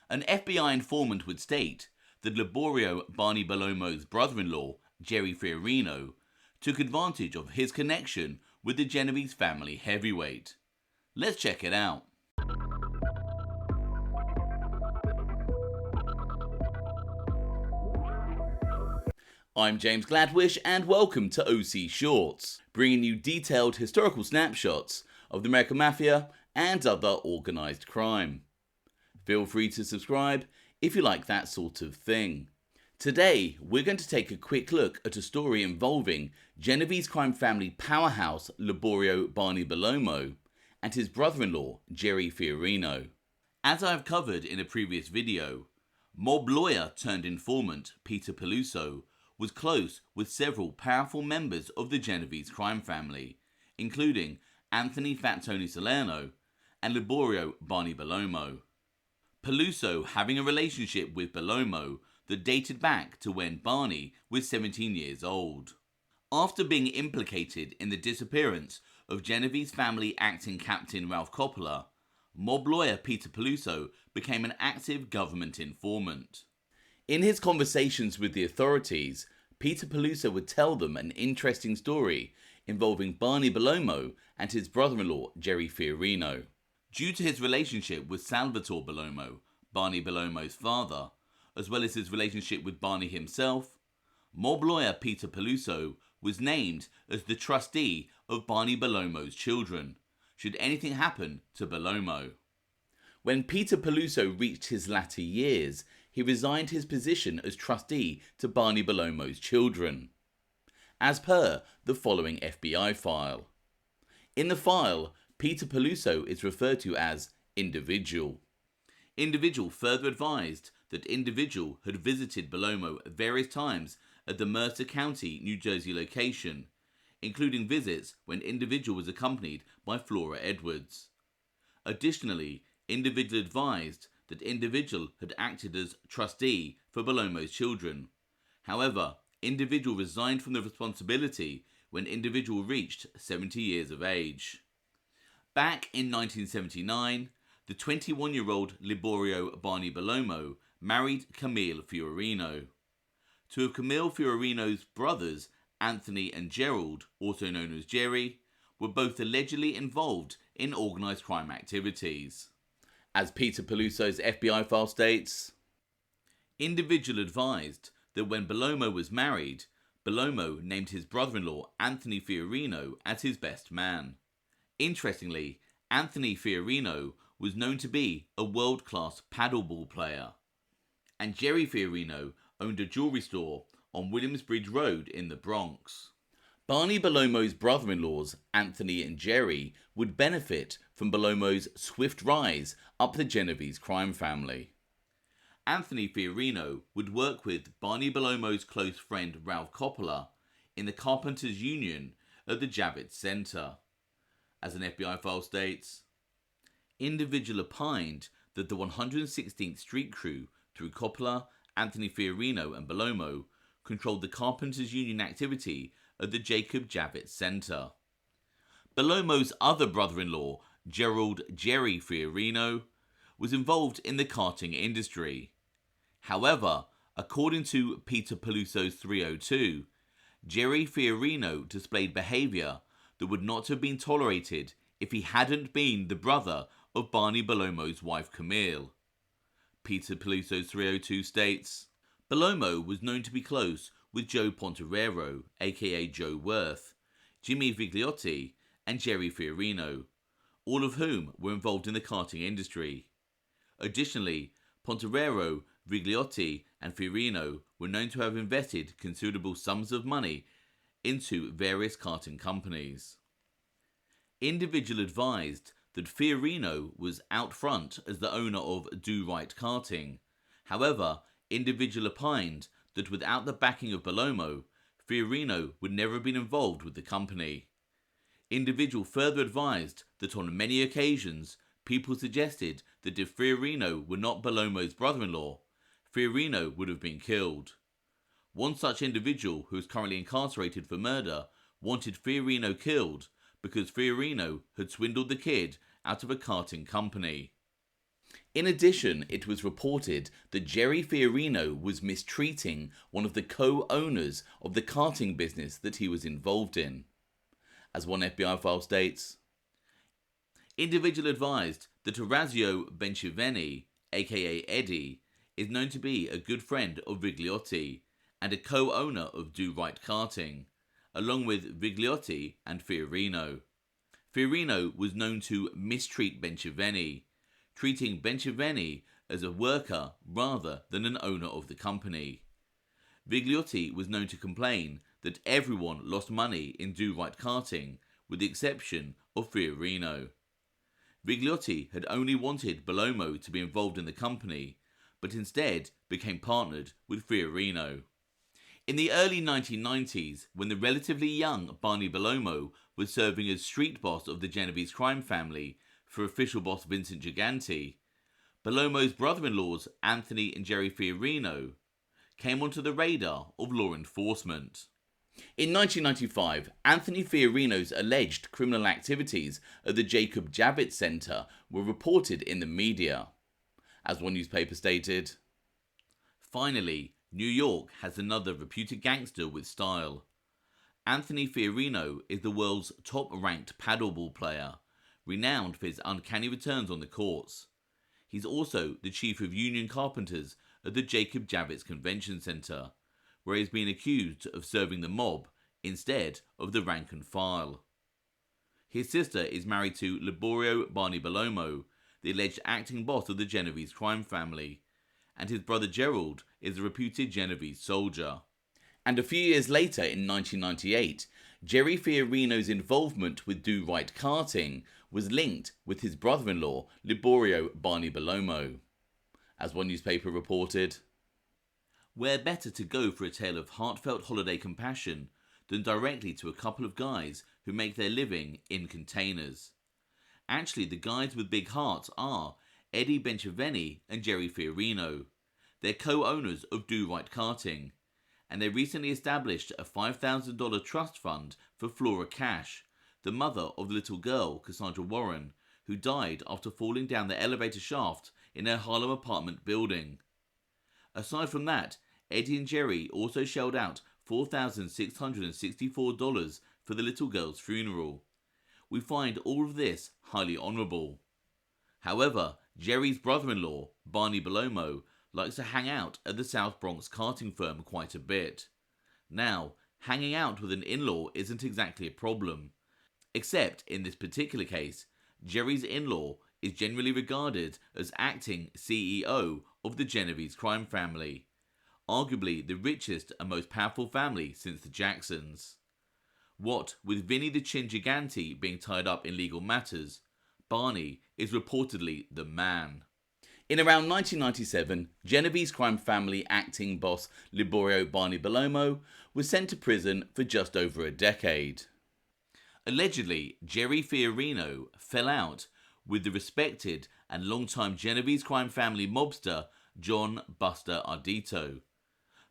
An FBI informant would state that Liborio Barney Bellomo's brother-in-law, Jerry Fiorino, took advantage of his connection with the Genovese family heavyweight. Let's check it out. I'm James Gladwish and welcome to OC Shorts, bringing you detailed historical snapshots of the American Mafia and other organised crime. Feel free to subscribe if you like that sort of thing. Today, we're going to take a quick look at a story involving Genovese crime family powerhouse Liborio Barney Bellomo and his brother-in-law Jerry Fiorino. As I've covered in a previous video, mob lawyer turned informant Peter Peluso was close with several powerful members of the Genovese crime family, including Anthony Fat Tony Salerno and Liborio Barney Bellomo. Peluso having a relationship with Bellomo that dated back to when Barney was 17 years old. After being implicated in the disappearance of Genovese family acting captain Ralph Coppola, mob lawyer Peter Peluso became an active government informant. In his conversations with the authorities, Peter Peluso would tell them an interesting story involving Barney Bellomo and his brother-in-law Jerry Fiorino. Due to his relationship with Salvatore Bellomo, Barney Bellomo's father, as well as his relationship with Barney himself, mob lawyer Peter Peluso was named as the trustee of Barney Bellomo's children, should anything happen to Bellomo. When Peter Peluso reached his latter years, he resigned his position as trustee to Barney Bellomo's children, as per the following FBI file. In the file, Peter Peluso is referred to as Individual. Individual further advised that Individual had visited Bellomo various times at the Mercer County, New Jersey location, including visits when Individual was accompanied by Flora Edwards. Additionally, Individual advised that Individual had acted as trustee for Bellomo's children. However, Individual resigned from the responsibility when Individual reached 70 years of age. Back in 1979, the 21-year-old Liborio Barney Bellomo married Camille Fiorino. Two of Camille Fiorino's brothers, Anthony and Gerald, also known as Jerry, were both allegedly involved in organised crime activities. As Peter Peluso's FBI file states, Individual advised that when Bellomo was married, Bellomo named his brother-in-law Anthony Fiorino as his best man. Interestingly, Anthony Fiorino was known to be a world-class paddleball player, and Jerry Fiorino owned a jewellery store on Williamsbridge Road in the Bronx. Barney Bellomo's brother-in-laws, Anthony and Jerry, would benefit from Bellomo's swift rise up the Genovese crime family. Anthony Fiorino would work with Barney Bellomo's close friend Ralph Coppola in the Carpenters Union at the Javits Center. As an FBI file states, Individual opined that the 116th Street crew, through Coppola, Anthony Fiorino and Bellomo, controlled the Carpenters Union activity at the Jacob Javits Center. Bellomo's other brother-in-law, Gerald Jerry Fiorino, was involved in the karting industry. However, according to Peter Peluso's 302, Jerry Fiorino displayed behaviour that would not have been tolerated if he hadn't been the brother of Barney Bellomo's wife Camille. Peter Peluso's 302 states, Bellomo was known to be close with Joe Pontorero, aka Joe Worth, Jimmy Vigliotti, and Jerry Fiorino, all of whom were involved in the karting industry. Additionally, Pontorero, Vigliotti, and Fiorino were known to have invested considerable sums of money into various karting companies. Individual advised that Fiorino was out front as the owner of Do Right Karting. However, Individual opined that without the backing of Bellomo, Fiorino would never have been involved with the company. Individual further advised that on many occasions, people suggested that if Fiorino were not Bellomo's brother-in-law, Fiorino would have been killed. One such individual, who is currently incarcerated for murder, wanted Fiorino killed because Fiorino had swindled the kid out of a karting company. In addition, it was reported that Jerry Fiorino was mistreating one of the co-owners of the karting business that he was involved in. As one FBI file states, individual advised that Orazio Benciveni, aka Eddie, is known to be a good friend of Vigliotti and a co-owner of Do Right Karting, along with Vigliotti and Fiorino. Fiorino was known to mistreat Benciveni, treating Benciveni as a worker rather than an owner of the company. Vigliotti was known to complain that everyone lost money in Do Right Karting, with the exception of Fiorino. Vigliotti had only wanted Bellomo to be involved in the company, but instead became partnered with Fiorino. In the early 1990s, when the relatively young Barney Bellomo was serving as street boss of the Genovese crime family for official boss Vincent Gigante, Bellomo's brother-in-laws Anthony and Jerry Fiorino came onto the radar of law enforcement. In 1995, Anthony Fiorino's alleged criminal activities at the Jacob Javits Center were reported in the media. As one newspaper stated, finally, New York has another reputed gangster with style. Anthony Fiorino is the world's top-ranked paddleball player, renowned for his uncanny returns on the courts. He's also the chief of union carpenters at the Jacob Javits Convention Center, where he's been accused of serving the mob instead of the rank and file. His sister is married to Liborio Barney Bellomo, the alleged acting boss of the Genovese crime family, and his brother Gerald is a reputed Genovese soldier. And a few years later, in 1998, Jerry Fiorino's involvement with Do Right Karting was linked with his brother-in-law, Liborio Barney Bellomo. As one newspaper reported, where better to go for a tale of heartfelt holiday compassion than directly to a couple of guys who make their living in containers. Actually, the guys with big hearts are Eddie Benciveni and Jerry Fiorino. They're co-owners of Do Right Karting, and they recently established a $5,000 trust fund for Flora Cash, the mother of the little girl, Cassandra Warren, who died after falling down the elevator shaft in her Harlem apartment building. Aside from that, Eddie and Jerry also shelled out $4,664 for the little girl's funeral. We find all of this highly honourable. However, Jerry's brother-in-law, Barney Bellomo, likes to hang out at the South Bronx karting firm quite a bit. Now, hanging out with an in-law isn't exactly a problem. Except, in this particular case, Jerry's in-law is generally regarded as acting CEO of the Genovese crime family, arguably the richest and most powerful family since the Jacksons. What with Vinny the Chin Gigante being tied up in legal matters, Barney is reportedly the man. In around 1997, Genovese crime family acting boss Liborio Barney Bellomo was sent to prison for just over a decade. Allegedly, Jerry Fiorino fell out with the respected and longtime Genovese crime family mobster John Buster Ardito.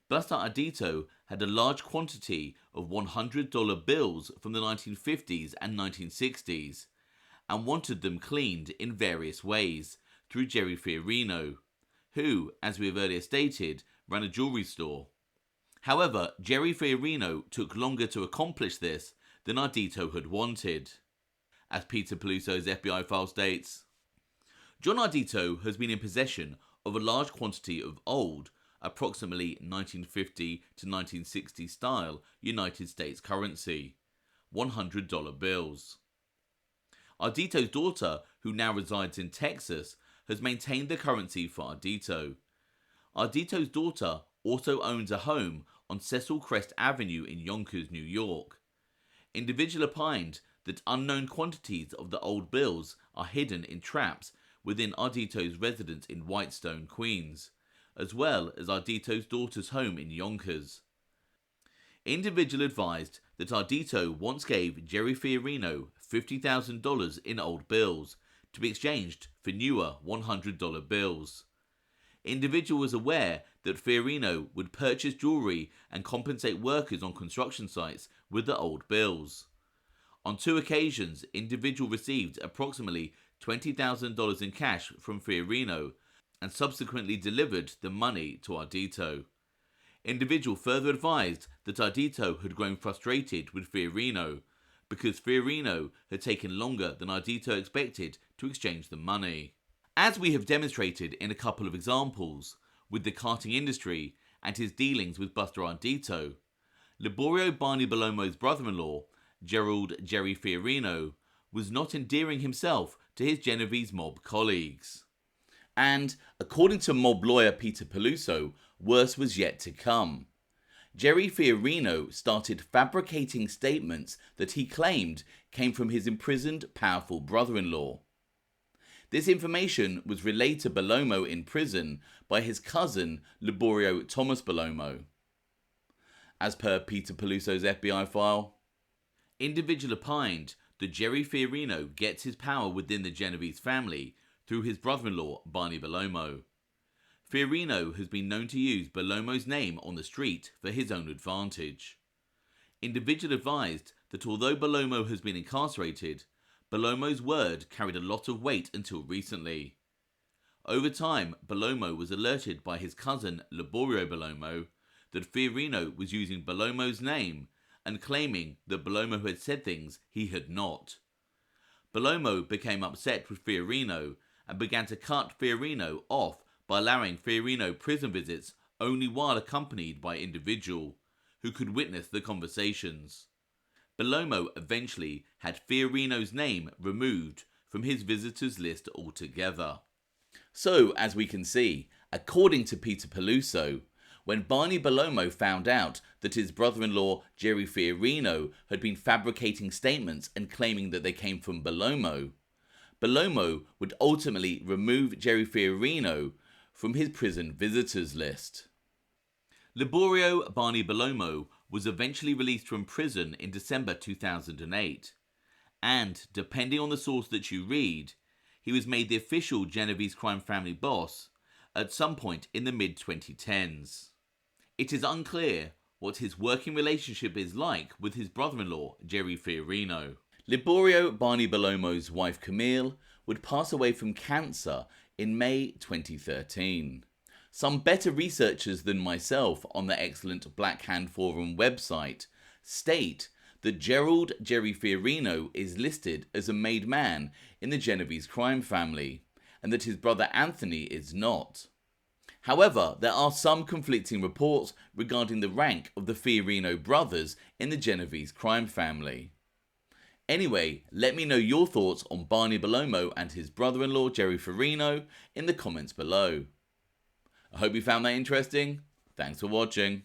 Buster Ardito had a large quantity of $100 bills from the 1950s and 1960s and wanted them cleaned in various ways through Jerry Fiorino, who, as we have earlier stated, ran a jewelry store. However, Jerry Fiorino took longer to accomplish this than Ardito had wanted. As Peter Peluso's FBI file states, John Ardito has been in possession of a large quantity of old, approximately 1950 to 1960 style United States currency, $100 bills. Ardito's daughter, who now resides in Texas, has maintained the currency for Ardito. Ardito's daughter also owns a home on Cecil Crest Avenue in Yonkers, New York. Individual opined that unknown quantities of the old bills are hidden in traps within Ardito's residence in Whitestone, Queens, as well as Ardito's daughter's home in Yonkers. Individual advised that Ardito once gave Jerry Fiorino $50,000 in old bills to be exchanged for newer $100 bills. Individual was aware that Fiorino would purchase jewelry and compensate workers on construction sites with the old bills. On 2 occasions, Individual received approximately $20,000 in cash from Fiorino and subsequently delivered the money to Ardito. Individual further advised that Ardito had grown frustrated with Fiorino because Fiorino had taken longer than Ardito expected to exchange the money. As we have demonstrated in a couple of examples with the karting industry and his dealings with Buster Ardito, Liborio Barney Bellomo's brother-in-law, Jerry Fiorino, was not endearing himself to his Genovese mob colleagues. And, according to mob lawyer Peter Peluso, worse was yet to come. Jerry Fiorino started fabricating statements that he claimed came from his imprisoned powerful brother-in-law. This information was relayed to Bellomo in prison by his cousin Liborio Thomas Bellomo. As per Peter Peluso's FBI file, individual opined that Jerry Fiorino gets his power within the Genovese family through his brother-in-law Barney Bellomo. Fiorino has been known to use Bellomo's name on the street for his own advantage. Individual advised that although Bellomo has been incarcerated, Bellomo's word carried a lot of weight until recently. Over time, Bellomo was alerted by his cousin Liborio Bellomo that Fiorino was using Bellomo's name and claiming that Bellomo had said things he had not. Bellomo became upset with Fiorino and began to cut Fiorino off by allowing Fiorino prison visits only while accompanied by individual who could witness the conversations. Bellomo eventually had Fiorino's name removed from his visitors list altogether. So, as we can see, according to Peter Peluso, when Barney Bellomo found out that his brother-in-law Jerry Fiorino had been fabricating statements and claiming that they came from Bellomo, Bellomo would ultimately remove Jerry Fiorino from his prison visitors list. Liborio Barney Bellomo was eventually released from prison in December 2008, and, depending on the source that you read, he was made the official Genovese crime family boss at some point in the mid-2010s. It is unclear what his working relationship is like with his brother-in-law, Jerry Fiorino. Liborio Barney Bellomo's wife Camille would pass away from cancer in May 2013. Some better researchers than myself on the excellent Black Hand Forum website state that Jerry Fiorino is listed as a made man in the Genovese crime family, and that his brother Anthony is not. However, there are some conflicting reports regarding the rank of the Fiorino brothers in the Genovese crime family. Anyway, let me know your thoughts on Barney Bellomo and his brother-in-law Jerry Fiorino in the comments below. I hope you found that interesting. Thanks for watching.